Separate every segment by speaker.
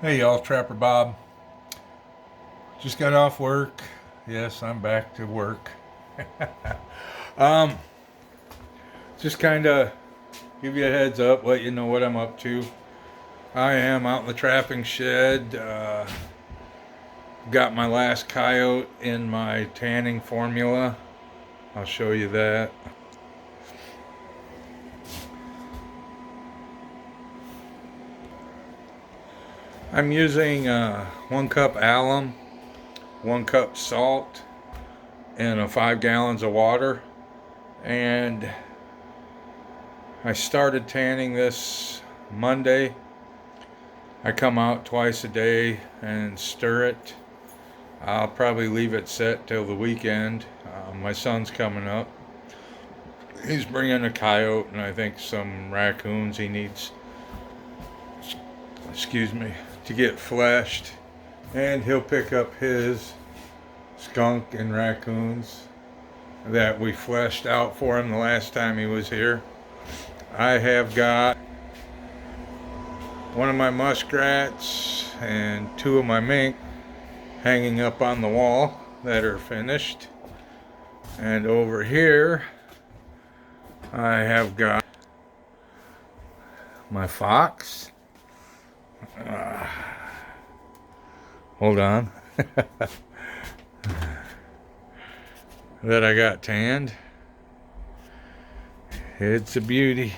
Speaker 1: Hey y'all, Trapper Bob. Just got off work. Yes, I'm back to work. um, just kind of give you a heads up, let you know what I'm up to. I am out in the trapping shed. Got my last coyote in my tanning formula. I'll show you that. I'm using 1 cup alum, 1 cup salt, and 5 gallons of water. And I started tanning this Monday. I come out twice a day and stir it. I'll probably leave it set till the weekend. My son's coming up. He's bringing a coyote and I think some raccoons he needs, excuse me, to get fleshed. And he'll pick up his skunk and raccoons that we fleshed out for him the last time he was here. I have got one of my muskrats and 2 of my mink hanging up on the wall that are finished. And over here I have got my fox. Hold on. That I got tanned. It's a beauty.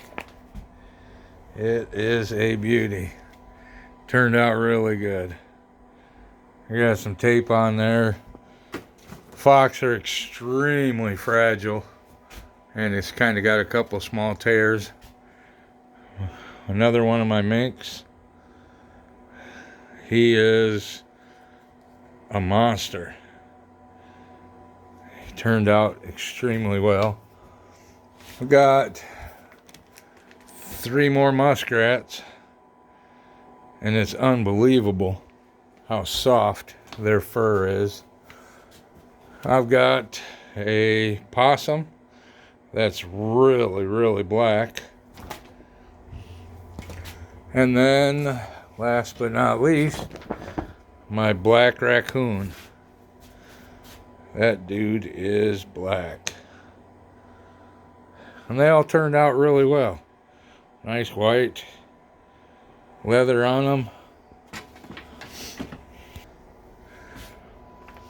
Speaker 1: It is a beauty. Turned out really good. I got some tape on there. Fox are extremely fragile, and it's kind of got a couple small tears. Another one of my minks. He is a monster. He turned out extremely well. I've got 3 more muskrats, and it's unbelievable how soft their fur is. I've got a possum that's really black. And then, last but not least, my black raccoon. That dude is black. And they all turned out really well. Nice white leather on them.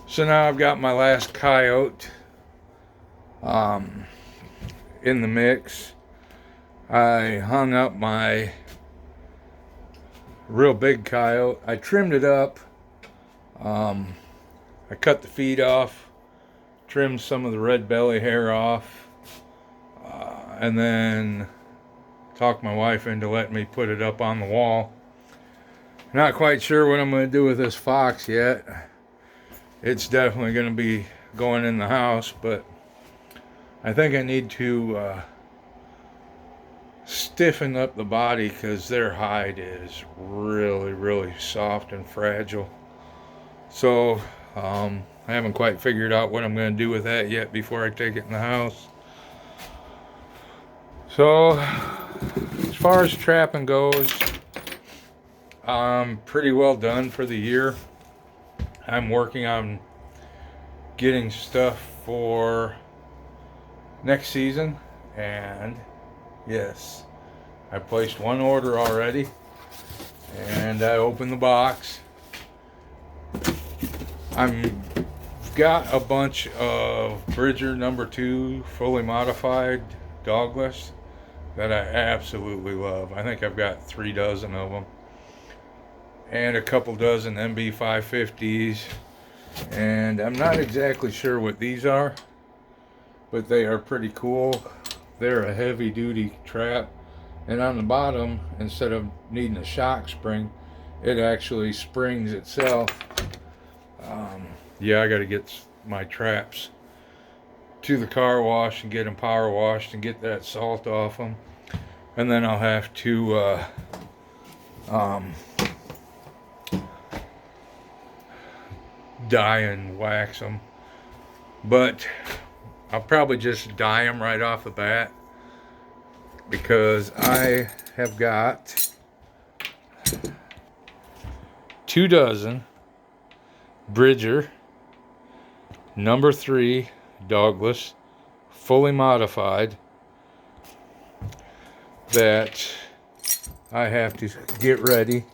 Speaker 1: So now I've got my last coyote in the mix. I hung up my real big coyote. I trimmed it up. I cut the feet off, trimmed some of the red belly hair off, and then talked my wife into letting me put it up on the wall. Not quite sure what I'm going to do with this fox yet. It's definitely going to be going in the house, but I think I need to stiffen up the body because their hide is really soft and fragile. So I haven't quite figured out what I'm going to do with that yet before I take it in the house. So as far as trapping goes, I'm pretty well done for the year. I'm working on getting stuff for next season, and yes, I placed 1 order already, and I opened the box. I've got a bunch of Bridger number 2 fully modified dogless that I absolutely love. I think I've got 3 dozen of them, and a couple dozen MB550s, and I'm not exactly sure what these are, but they are pretty cool. They're a heavy duty trap, and on the bottom, instead of needing a shock spring, it actually springs itself. Yeah, I got to get my traps to the car wash and get them power washed and get that salt off them, and then I'll have to dye and wax them, but I'll probably just dye them right off the bat because I have got 2 dozen Bridger number 3 dogless, fully modified, that I have to get ready.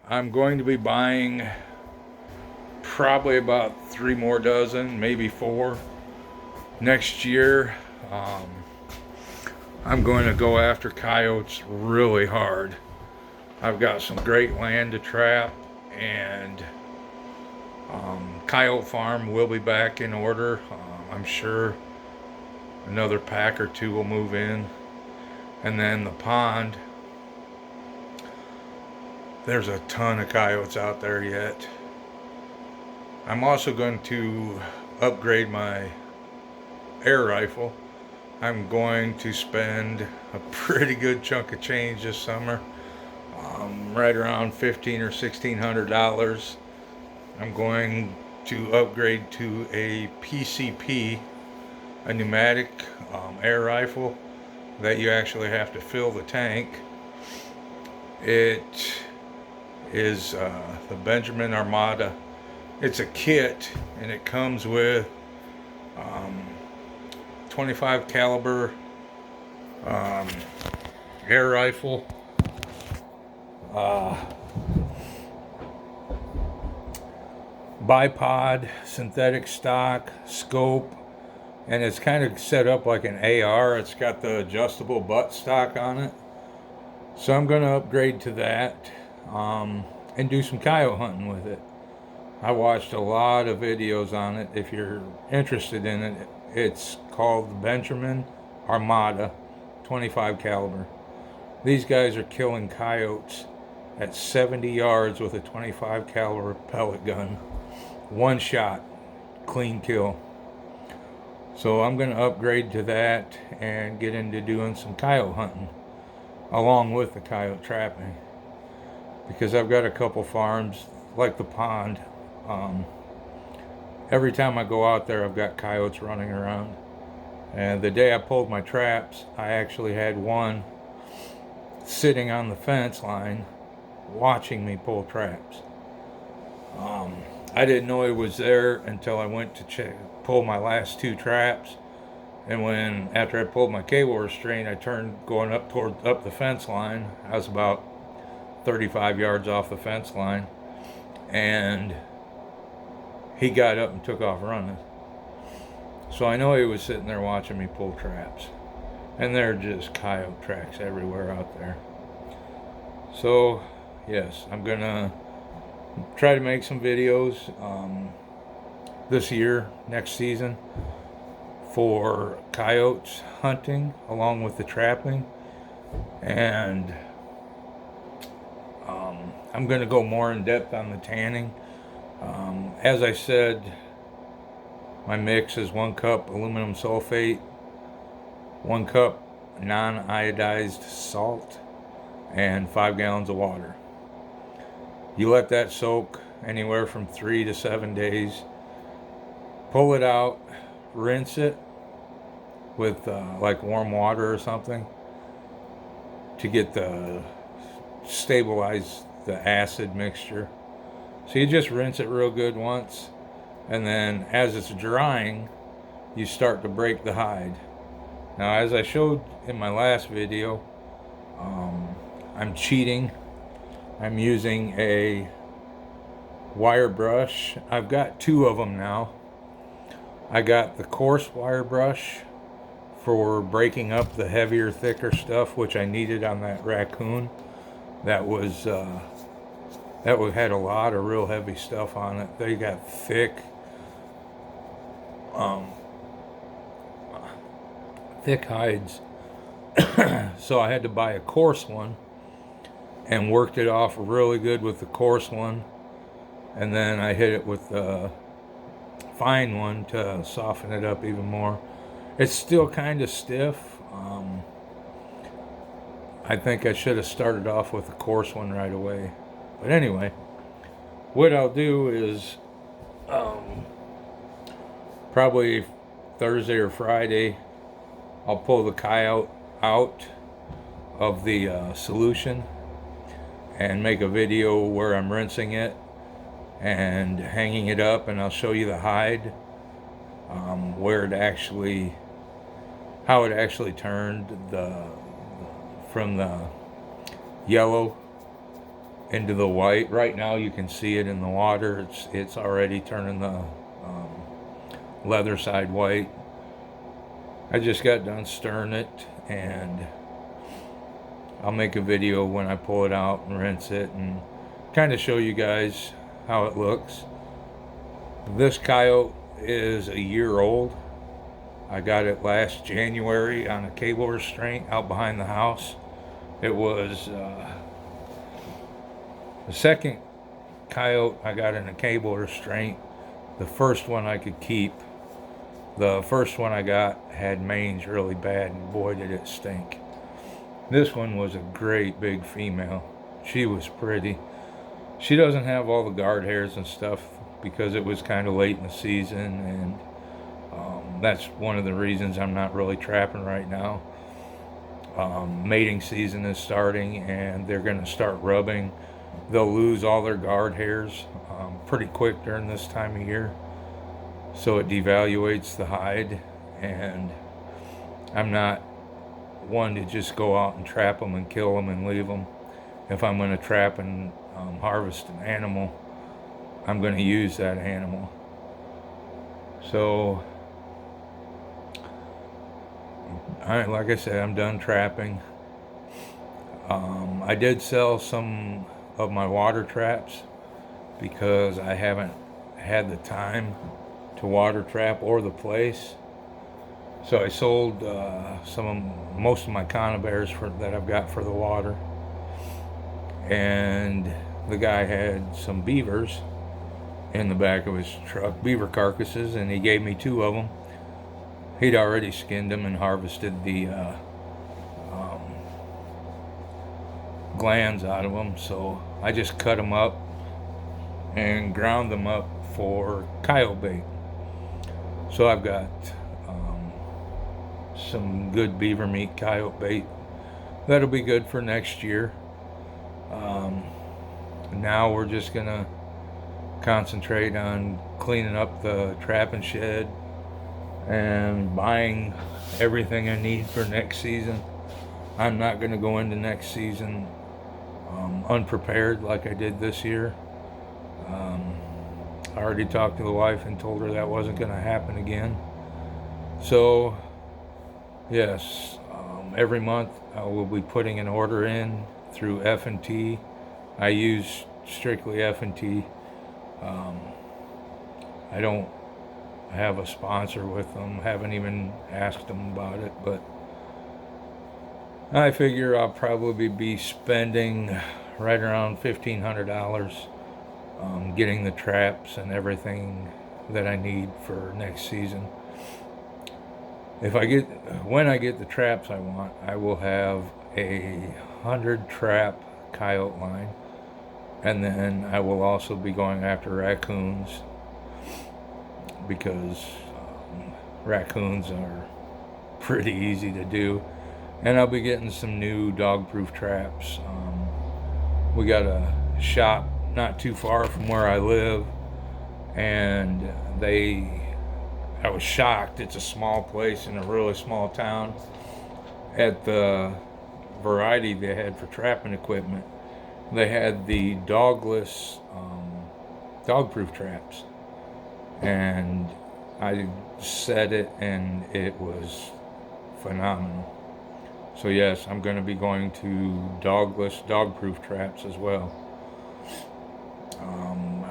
Speaker 1: I'm going to be buying probably about 3 more dozen, maybe 4 next year. I'm going to go after coyotes really hard. I've got some great land to trap, and coyote farm will be back in order. I'm sure another pack or 2 will move in. And then the pond, there's a ton of coyotes out there yet. I'm also going to upgrade my air rifle. I'm going to spend a pretty good chunk of change this summer, right around $1,500 or $1,600. I'm going to upgrade to a PCP, a pneumatic air rifle that you actually have to fill the tank. It is the Benjamin Armada. It's a kit, and it comes with 25 caliber air rifle, bipod, synthetic stock, scope, and it's kind of set up like an AR. It's got the adjustable butt stock on it. So I'm going to upgrade to that and do some coyote hunting with it. I watched a lot of videos on it. If you're interested in it, it's called the Benjamin Armada 25 caliber. These guys are killing coyotes at 70 yards with a 25 caliber pellet gun. One shot, clean kill. So I'm going to upgrade to that and get into doing some coyote hunting along with the coyote trapping, because I've got a couple farms like the pond. Every time I go out there, I've got coyotes running around. And the day I pulled my traps, I actually had one sitting on the fence line watching me pull traps. I didn't know he was there until I went to pull my last 2 traps. And after I pulled my cable restraint, I turned going up the fence line. I was about 35 yards off the fence line, and he got up and took off running. So I know he was sitting there watching me pull traps. And there are just coyote tracks everywhere out there. So, yes, I'm going to try to make some videos this year, next season, for coyotes hunting along with the trapping. And I'm going to go more in depth on the tanning. As I said, my mix is 1 cup aluminum sulfate, 1 cup non-iodized salt, and 5 gallons of water. You let that soak anywhere from 3 to 7 days. Pull it out, rinse it with like warm water or something to stabilize the acid mixture. So you just rinse it real good once, and then as it's drying, you start to break the hide. Now, as I showed in my last video, I'm cheating. I'm using a wire brush. I've got 2 of them now. I got the coarse wire brush for breaking up the heavier, thicker stuff, which I needed on that raccoon. That had a lot of real heavy stuff on it. They got thick hides. So I had to buy a coarse one and worked it off really good with the coarse one, and then I hit it with the fine one to soften it up even more. It's still kind of stiff. I think I should have started off with the coarse one right away. But anyway, what I'll do is probably Thursday or Friday, I'll pull the coyote out of the solution, and make a video where I'm rinsing it and hanging it up, and I'll show you the hide, where it actually, how it actually turned from the yellow into the white. Right now you can see it in the water. It's already turning the leather side white. I just got done stirring it, and I'll make a video when I pull it out and rinse it and kind of show you guys how it looks. This coyote is a year old. I got it last January on a cable restraint out behind the house. It was the second coyote I got in a cable restraint. The first one I could keep. The first one I got had mange really bad, and boy did it stink. This one was a great big female. She was pretty. She doesn't have all the guard hairs and stuff because it was kind of late in the season, and that's one of the reasons I'm not really trapping right now. Mating season is starting, and they're going to start rubbing. They'll lose all their guard hairs pretty quick during this time of year, so it devaluates the hide, and I'm not one to just go out and trap them and kill them and leave them. If I'm going to trap and harvest an animal, I'm going to use that animal. So, like I said, I'm done trapping. I did sell some of my water traps because I haven't had the time to water trap or the place. So I sold most of my conibears that I've got for the water. And the guy had some beavers in the back of his truck, beaver carcasses, and he gave me 2 of them. He'd already skinned them and harvested the glands out of them, so I just cut them up and ground them up for coyote bait. So I've got some good beaver meat coyote bait that'll be good for next year. Now we're just gonna concentrate on cleaning up the trapping shed and buying everything I need for next season. I'm not gonna go into next season unprepared like I did this year. I already talked to the wife and told her that wasn't gonna happen again. So yes, every month I will be putting an order in through F&T. I use strictly F&T. I don't have a sponsor with them. Haven't even asked them about it, but I figure I'll probably be spending right around $1,500 getting the traps and everything that I need for next season. When I get the traps I want, I will have a 100 trap coyote line, and then I will also be going after raccoons, because raccoons are pretty easy to do, and I'll be getting some new dog-proof traps. We got a shop not too far from where I live, and I was shocked. It's a small place in a really small town. At the variety they had for trapping equipment, they had the dogless dog-proof traps, and I set it and it was phenomenal. So yes, I'm going to be going to dogless dog-proof traps as well.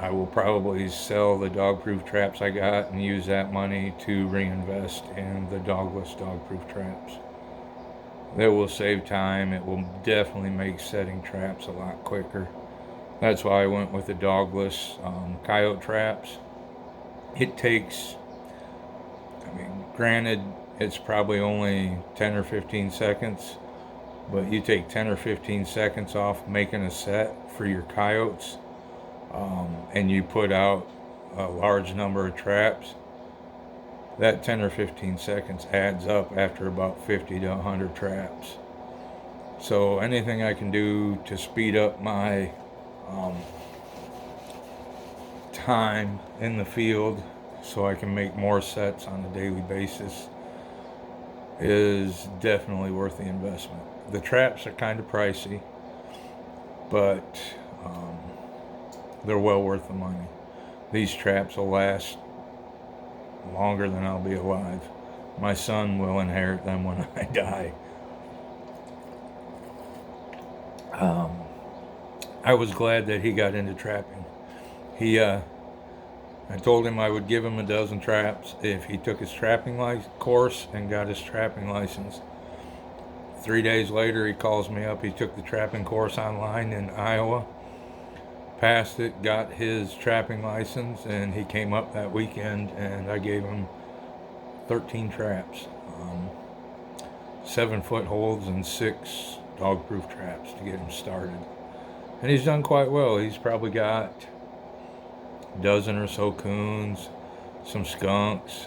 Speaker 1: I will probably sell the dog-proof traps I got and use that money to reinvest in the dogless dog-proof traps. That will save time. It will definitely make setting traps a lot quicker. That's why I went with the dogless coyote traps. It takes, granted, it's probably only 10 or 15 seconds, but you take 10 or 15 seconds off making a set for your coyotes, and you put out a large number of traps, that 10 or 15 seconds adds up after about 50 to 100 traps. So anything I can do to speed up my time in the field so I can make more sets on a daily basis is definitely worth the investment. The traps are kind of pricey, but they're well worth the money. These traps will last longer than I'll be alive. My son will inherit them when I die. I was glad that he got into trapping. I told him I would give him a dozen traps if he took his trapping course and got his trapping license. 3 days later, he calls me up. He took the trapping course online in Iowa, passed it, got his trapping license, and he came up that weekend, and I gave him 13 traps, 7-foot holds and 6 dog-proof traps to get him started. And he's done quite well. He's probably got a dozen or so coons, some skunks,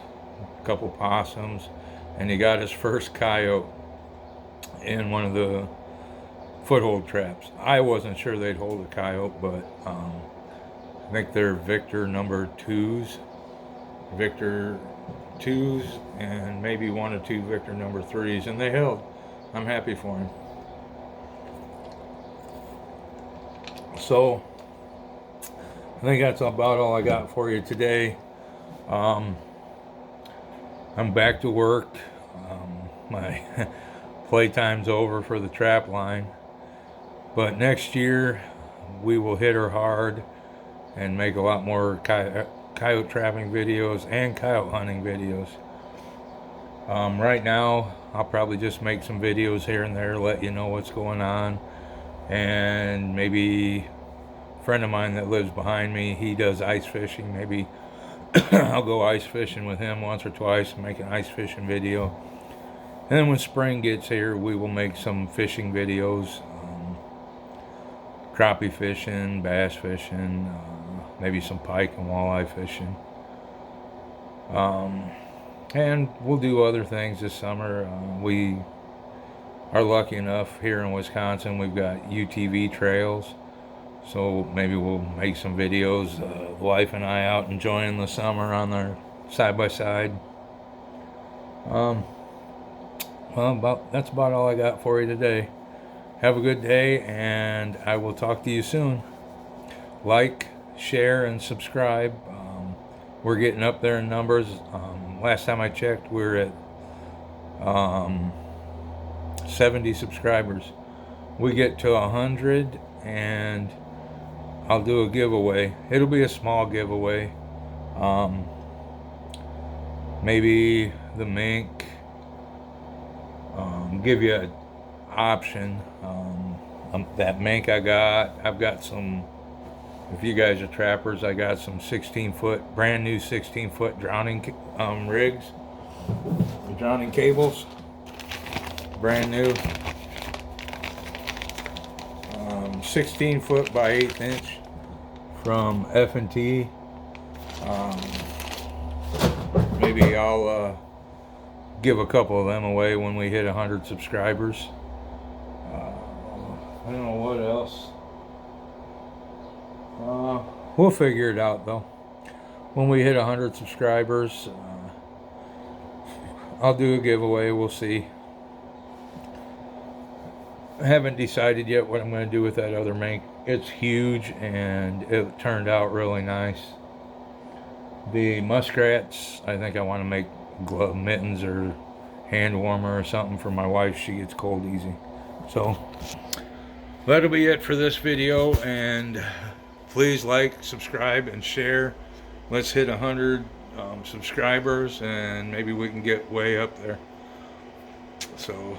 Speaker 1: a couple possums, and he got his first coyote in one of the foothold traps. I wasn't sure they'd hold a coyote, but I think they're Victor number 2s. Victor 2s and maybe 1 or 2 Victor number 3s, and they held. I'm happy for him. So I think that's about all I got for you today. I'm back to work. My playtime's over for the trap line, but next year we will hit her hard and make a lot more coyote trapping videos and coyote hunting videos. Right now I'll probably just make some videos here and there, let you know what's going on, and maybe a friend of mine that lives behind me, he does ice fishing. Maybe I'll go ice fishing with him once or twice and make an ice fishing video. And then when spring gets here, we will make some fishing videos, crappie fishing, bass fishing, maybe some pike and walleye fishing. And we'll do other things this summer. We are lucky enough here in Wisconsin, we've got UTV trails. So maybe we'll make some videos, the wife and I out enjoying the summer on our side-by-side. Well, that's about all I got for you today. Have a good day, and I will talk to you soon. Like, share, and subscribe. We're getting up there in numbers. Last time I checked, we're at 70 subscribers. We get to 100, and I'll do a giveaway. It'll be a small giveaway. Maybe the mink. Give you an option. That mink I've got some, if you guys are trappers, I got some 16-foot, brand new 16-foot drowning rigs, drowning cables, brand new, 16-foot by 1/8 inch from F&T. Maybe I'll give a couple of them away when we hit 100 subscribers. I don't know what else. We'll figure it out though. When we hit 100 subscribers, I'll do a giveaway. We'll see. I haven't decided yet what I'm going to do with that other mink. It's huge and it turned out really nice. The muskrats, I think I want to make glove mittens or hand warmer or something for my wife. She gets cold easy. So that'll be it for this video, and please like, subscribe, and share. Let's hit 100 subscribers, and maybe we can get way up there. So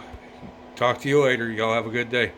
Speaker 1: talk to you later. Y'all have a good day.